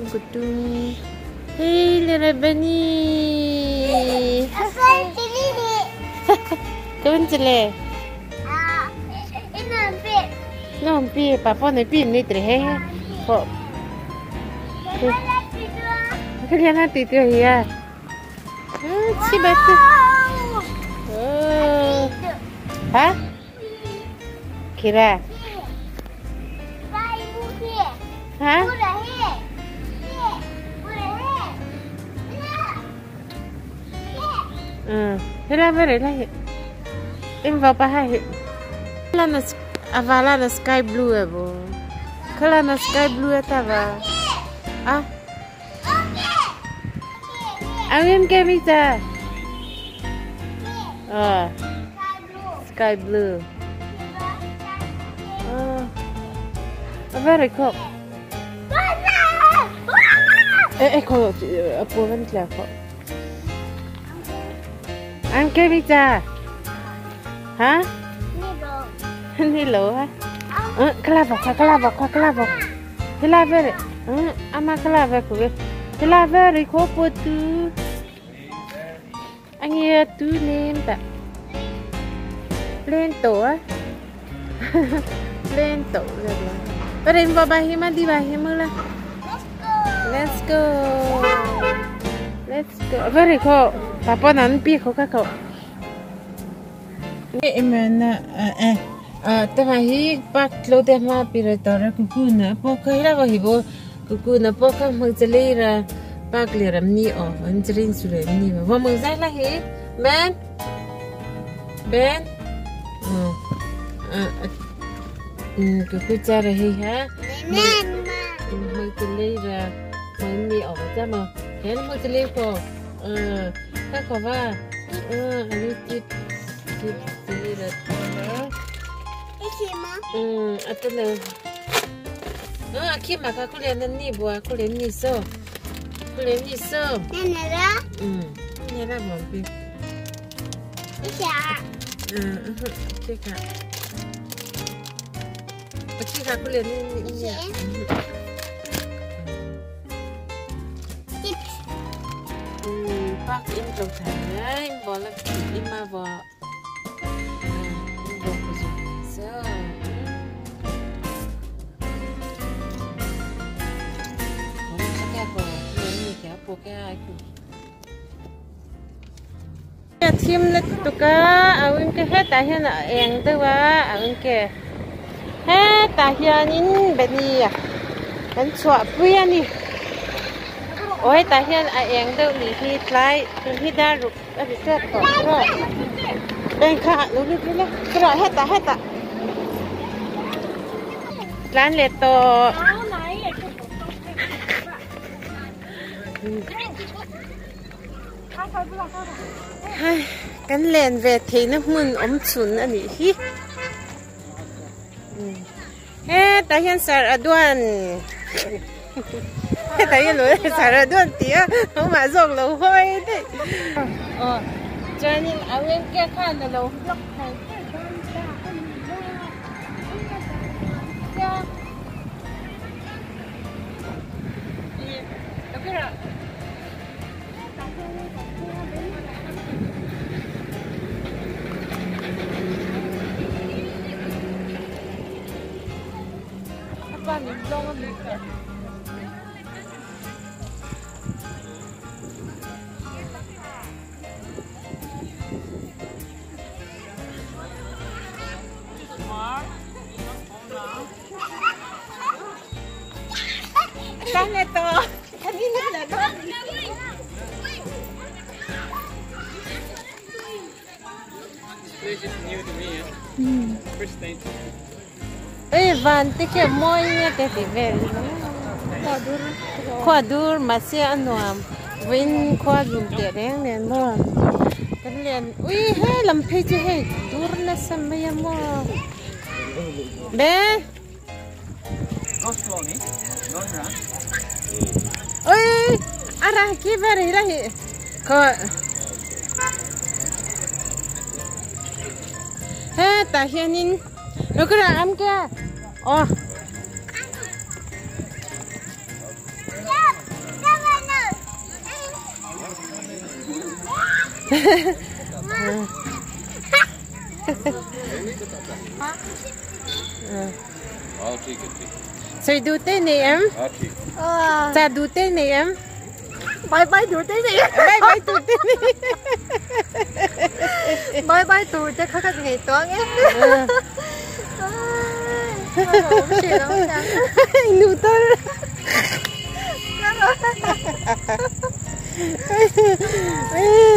Kutung. Hey, little bunny. Kamu cile? Nampi, papa nampi ni terhe. Kok? Kalian hati tu ya? Cibat. Oh. Hah? Kira? Hah? Hela beri lah. Ini apa hai? Avala na sky blue abo. Kala na sky blue etava. Ah? Awim ke bisa? Oh. Sky blue. Oh. Very cool. Kok apa kan siapa? Angke bisa? Hah? Ni lo ha? Kelabok. Kelabok. Ama kelabok ko. Kelabok ko po tu. Ang iya tu nem ta. Lento ah. Lento lah. Pero yung babahiman di bahiman lah. Let's go. Very cool. Papa nan pi ko ka ko. Emana tahi pak lo de ma piratara kukuna poka ila wahibo kukuna poka magjalera pak leram ni o anjring sure ni wa mangzai la he ben kuku cha rahi ha magjalera ni o cha ma hen magjalera ko ka ko wa ani tip jelera atau le, akima aku lihat ni buah, aku lihat ni so. Ni lah. Ni lah mampi. Cika. Cika aku lihat ni. Pak in trong thang boleh ima boleh. Chim lên tụi cá, ông cái hết tại hiện là em tôiว่าông cái hết tại hiện nhìn bên gì à, bên chợ bia nè, ôi tại hiện em tôi đi thi lại, thi đa rục, ở bên kia còn rồi, bên khác luôn đi lên, cái rồi hết tại,ร้านเลโตกันเล่นเวทีนักมึนอมฉุนอันนี้ฮิแต่ยันสารด้วนแต่ยันรู้สารด้วนเตี้ยเขามาส่งเราห้อยดิจานินเอาเงินแก้ข้าเราล็อกให้บ้านนี้ลงมันดีกว่าตั้งในตัวอันนี้นี่แหละด้วยThis is new to me. First time. Van, te que moña que te ve. khoa dur mà xe ăn nòm vinh khoa dùng tiệt đen nền mò cái liền ui hey làm phe chứ hey dur là xem bây giờ mò bé Go slowly. Don't run. ui ara kia về đây đây coi hey ta hiện in nó cứ là ăn kia ô Rồi đu tên này em. Cha đu tên này em. Bye bye đu tên này. Bye bye đu tên này. Bye bye đu tên khác ngày toán nhé. Nụ tên.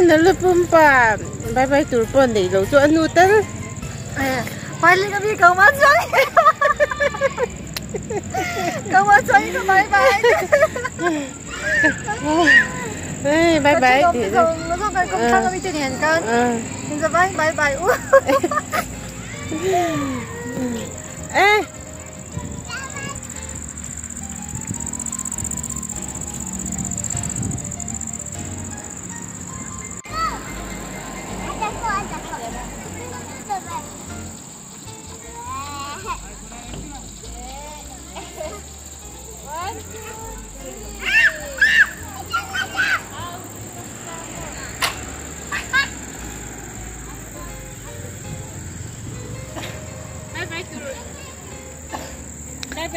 Nó là bông bà. Bye bye đu tên này lâu cho nụ tên. Bye lên cái gì cầu mắt chơi. Cầu mắt chơi cái bye bye. Bye bye. Nó không cần công thăng cái chuyện con. Mình sẽ bye bye bye. Ê.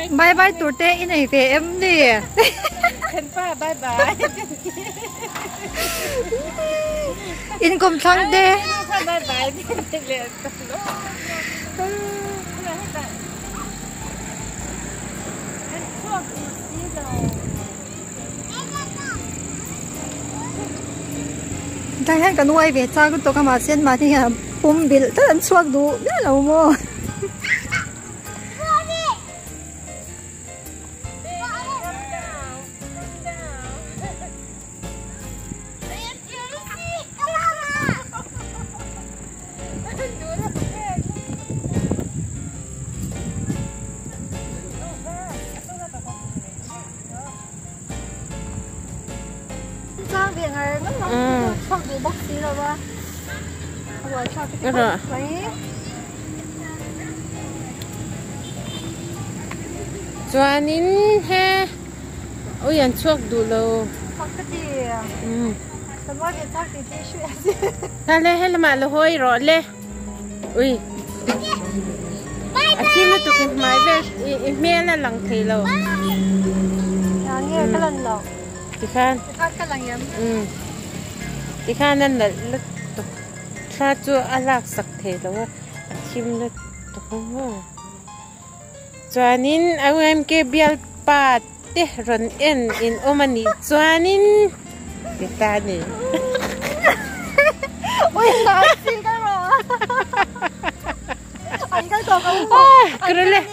Bye bye tụi té in này về em đi. Khen pa bye bye. In công thăng đê. Bye bye. Tại hết cái nuôi về cha cũng tụi cái mà xem mà thì là bùm bị tất cả chuột đủ rất là mua. Sang viện này nó chọn đủ bác sĩ rồi ba. Rồi cho cái rồi. Cho nín he. Ôi anh chuột đủ lâu. Chọn cái gì? Tao nói về chọn cái gì chuyện. Ta lê hay là mà là hôi rồi lê. Ui. À chim nó tụi cái máy về mẹ là lằng thầy lâu. Nghe cái lần lâu. Thì khan. Cái lần em. Thì khan nên là cha cho alak sắc thế đâu á, chim nó không. Cho nên em cái bial pa te ron en in omani cho nên cái ta này. Ôi sao xin cái rồi. Anh cái đồ không. Cái đó lên.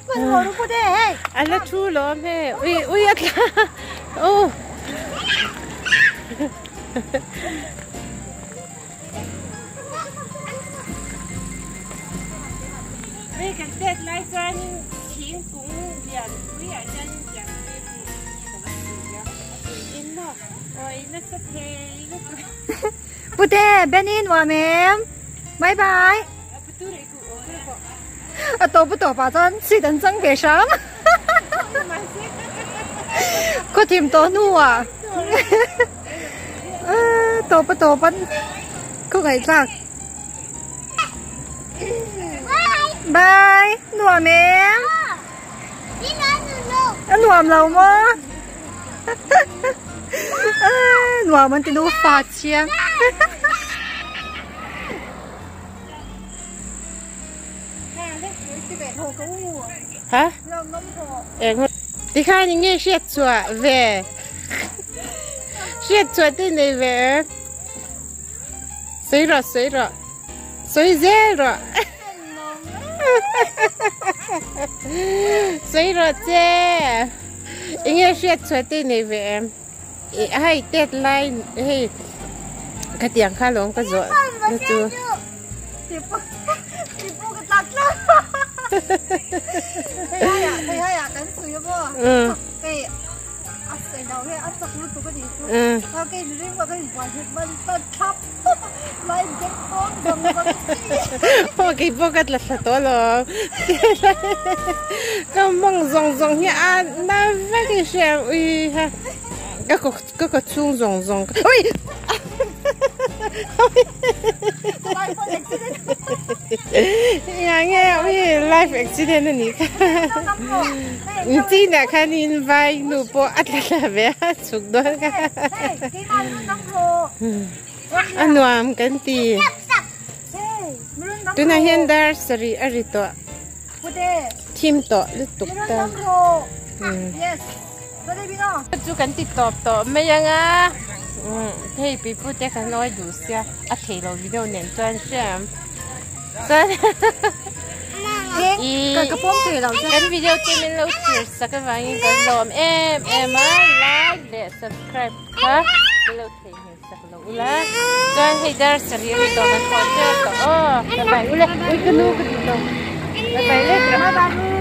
Mình ngồi lúc đây. Anh là chú lắm he. Ui at la. Oh. Bây giờ Tết lại cho anh thiên cũng biển, bây giờ anh chẳng in nó, rồi nó sẽ thế nó. Bút đê, bên in vào mềm. Bye bye. Tổ bút tổ bảo cho chị đừng chân về sớm. Có tìm tổ nu à? Tổ bút tổ vẫn có gãy rạc. Bye, nùa mềm. Nùa lâu mơ. Nùa mình thì nụ phát chiếng. Hả? Thì khai những nghe xét chùa về. Xét chùa tên này về. Xấy rồi. Xấy dễ rồi. Xấy rồi chê. Inge shit so te nei ve em. Hai deadline hey. Ka tiang kha long ka zo. Na chu. Tipo cái tắt lắm. Thấy hay à, cắn sủi không? Cái ăn sủi đầu hay ăn sặc luôn cái gì? Cái riêng và cái quả thịt bên thấp. Lại chết con dòng dòng. Cái bốc cái là to lo. Cái mong dòng nha ăn na vẽ cái xem ui ha. Cái chung dòng. Ui. Nghe life accident này你记得看你vai nụ po at la ve chuk do ka anu am kan ti tu na hian dar sari ari to thim to lu tuk ta yes đây bị nó chu kan ti top to me yanga hey people te kan noi du sia a thelo video nen chuan sham chuan cái phong thủy đâu chứ cái video trên mình lâu chưa sao các bạn cần làm em like để subscribe ha lâu thì mình sẽ lâu là cho hay dar sari đi đó mình còn chơi đó bye bye ui cái nu cái gì đâu bye bye lên